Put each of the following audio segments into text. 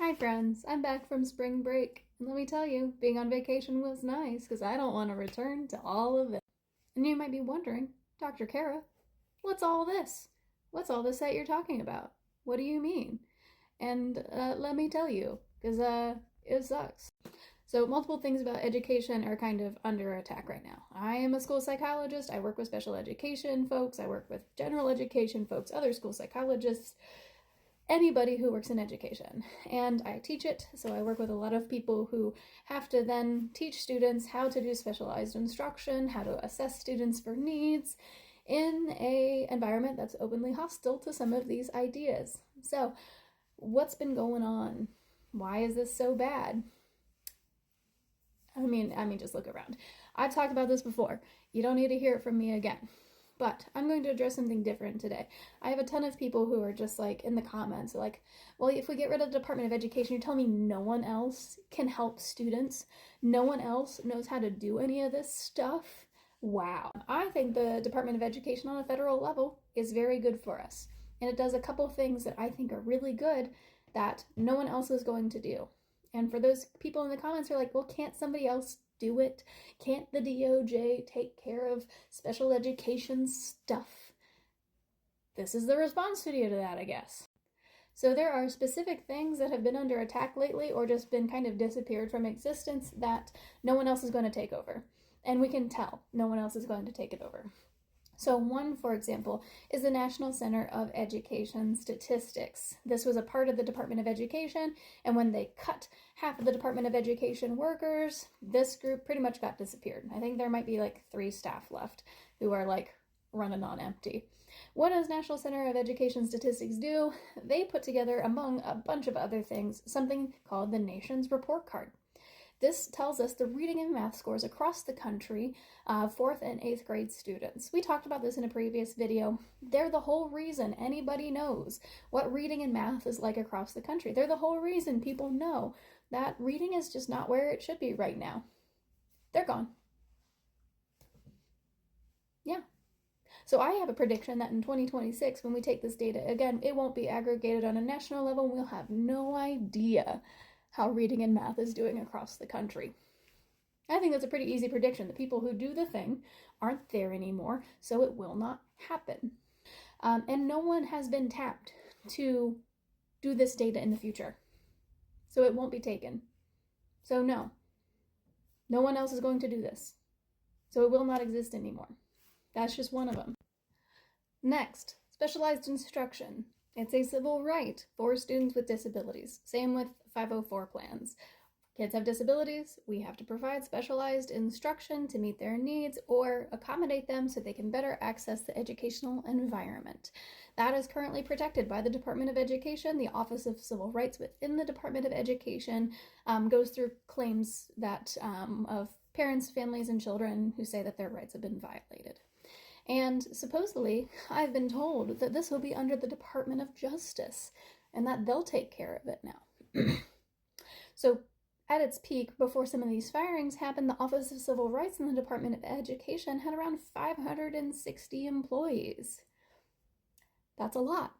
Hi friends, I'm back from spring break, and let me tell you, being on vacation was nice because I don't want to return to all of it. And you might be wondering, Dr. Kara, what's all this? What's all this that you're talking about? What do you mean? And let me tell you, because it sucks. So, multiple things about education are kind of under attack right now. I am a school psychologist. I work with special education folks. I work with general education folks, other school psychologists, anybody who works in education. And I teach it, so I work with a lot of people who have to then teach students how to do specialized instruction, how to assess students for needs in a environment that's openly hostile to some of these ideas. So, what's been going on? Why is this so bad? I mean, just look around. I've talked about this before. You don't need to hear it from me again. But I'm going to address something different today. I have a ton of people who are just like in the comments, like, well, if we get rid of the Department of Education, you're telling me no one else can help students? No one else knows how to do any of this stuff? Wow. I think the Department of Education on a federal level is very good for us. And it does a couple things that I think are really good that no one else is going to do. And for those people in the comments who are like, well, can't somebody else do it? Can't the DOJ take care of special education stuff? This is the response video to that, I guess. So there are specific things that have been under attack lately or just been kind of disappeared from existence that no one else is going to take over. And we can tell no one else is going to take it over. So one, for example, is the National Center of Education Statistics. This was a part of the Department of Education, and when they cut half of the Department of Education workers, this group pretty much got disappeared. I think there might be like 3 staff left who are like running on empty. What does National Center of Education Statistics do? They put together, among a bunch of other things, something called the Nation's Report Card. This tells us the reading and math scores across the country, 4th and 8th grade students. We talked about this in a previous video. They're the whole reason anybody knows what reading and math is like across the country. They're the whole reason people know that reading is just not where it should be right now. They're gone. Yeah. So I have a prediction that in 2026, when we take this data, again, it won't be aggregated on a national level. We'll have no idea how reading and math is doing across the country. I think that's a pretty easy prediction. The people who do the thing aren't there anymore, so it will not happen. And no one has been tapped to do this data in the future, so it won't be taken. So no one else is going to do this, so it will not exist anymore. That's just one of them. Next, specialized instruction. It's a civil right for students with disabilities. Same with 504 plans. Kids have disabilities, we have to provide specialized instruction to meet their needs or accommodate them so they can better access the educational environment. That is currently protected by the Department of Education. The Office of Civil Rights within the Department of Education goes through claims that of parents, families, and children who say that their rights have been violated. And supposedly, I've been told that this will be under the Department of Justice and that they'll take care of it now. So, at its peak, before some of these firings happened, the Office of Civil Rights in the Department of Education had around 560 employees. That's a lot.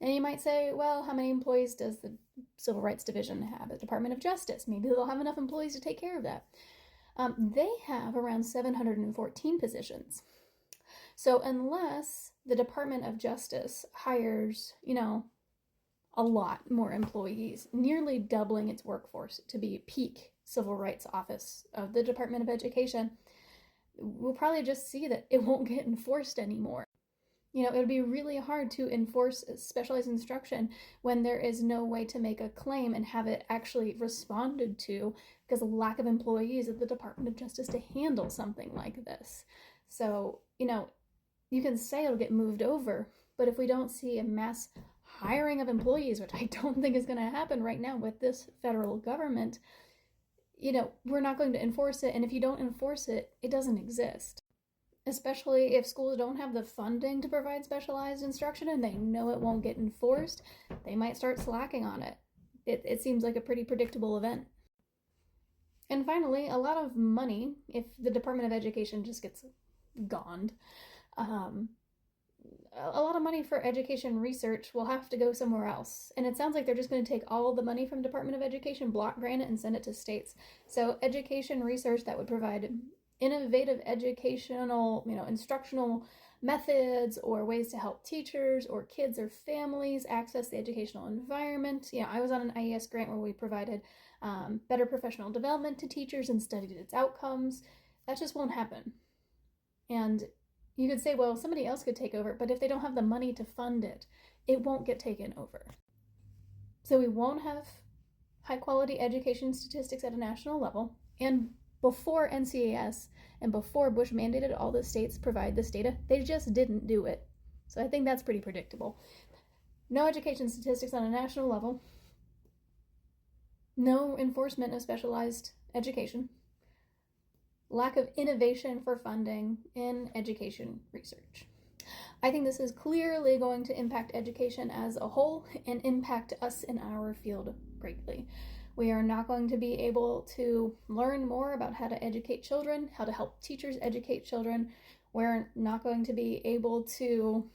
And you might say, well, how many employees does the Civil Rights Division have at the Department of Justice? Maybe they'll have enough employees to take care of that. They have around 714 positions. So unless the Department of Justice hires, a lot more employees, nearly doubling its workforce to be peak civil rights office of the Department of Education, we'll probably just see that it won't get enforced anymore. It would be really hard to enforce specialized instruction when there is no way to make a claim and have it actually responded to because of lack of employees at the Department of Justice to handle something like this. So, you can say it'll get moved over, but if we don't see a mass hiring of employees, which I don't think is going to happen right now with this federal government, we're not going to enforce it. And if you don't enforce it, it doesn't exist. Especially if schools don't have the funding to provide specialized instruction and they know it won't get enforced, they might start slacking on it. It seems like a pretty predictable event. And finally, a lot of money, if the Department of Education just gets goned, a lot of money for education research will have to go somewhere else. And it sounds like they're just going to take all the money from Department of Education, block grant it, and send it to states. So education research that would provide innovative educational, instructional methods or ways to help teachers or kids or families access the educational environment. I was on an IES grant where we provided better professional development to teachers and studied its outcomes. That just won't happen. And you could say, well, somebody else could take over, but if they don't have the money to fund it, it won't get taken over. So we won't have high quality education statistics at a national level. And before NCAS and before Bush mandated all the states provide this data, they just didn't do it. So I think that's pretty predictable. No education statistics on a national level. No enforcement of specialized education. Lack of innovation for funding in education research. I think this is clearly going to impact education as a whole and impact us in our field greatly. We are not going to be able to learn more about how to educate children, how to help teachers educate children. We're not going to be able to,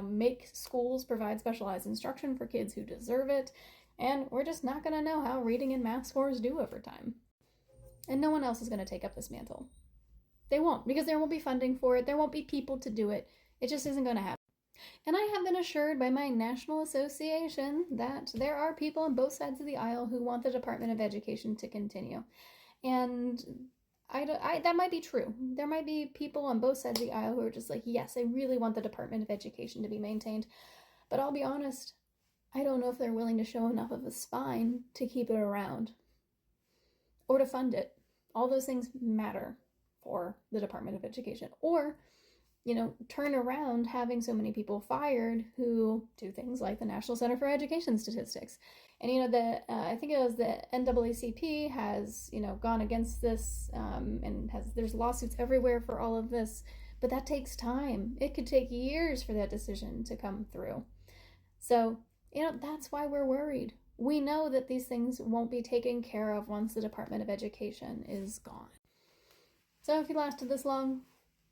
make schools provide specialized instruction for kids who deserve it. And we're just not going to know how reading and math scores do over time. And no one else is going to take up this mantle. They won't, because there won't be funding for it. There won't be people to do it. It just isn't going to happen. And I have been assured by my national association that there are people on both sides of the aisle who want the Department of Education to continue. And that might be true. There might be people on both sides of the aisle who are just like, yes, I really want the Department of Education to be maintained. But I'll be honest, I don't know if they're willing to show enough of a spine to keep it around or to fund it. All those things matter for the Department of Education. Or turn around having so many people fired who do things like the National Center for Education Statistics. And, I think it was the NAACP has, gone against this and there's lawsuits everywhere for all of this, but that takes time. It could take years for that decision to come through. So, that's why we're worried. We know that these things won't be taken care of once the Department of Education is gone. So if you lasted this long,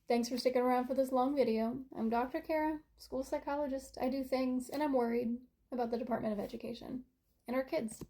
thanks for sticking around for this long video. I'm Dr. Kara, school psychologist. I do things, and I'm worried about the Department of Education and our kids.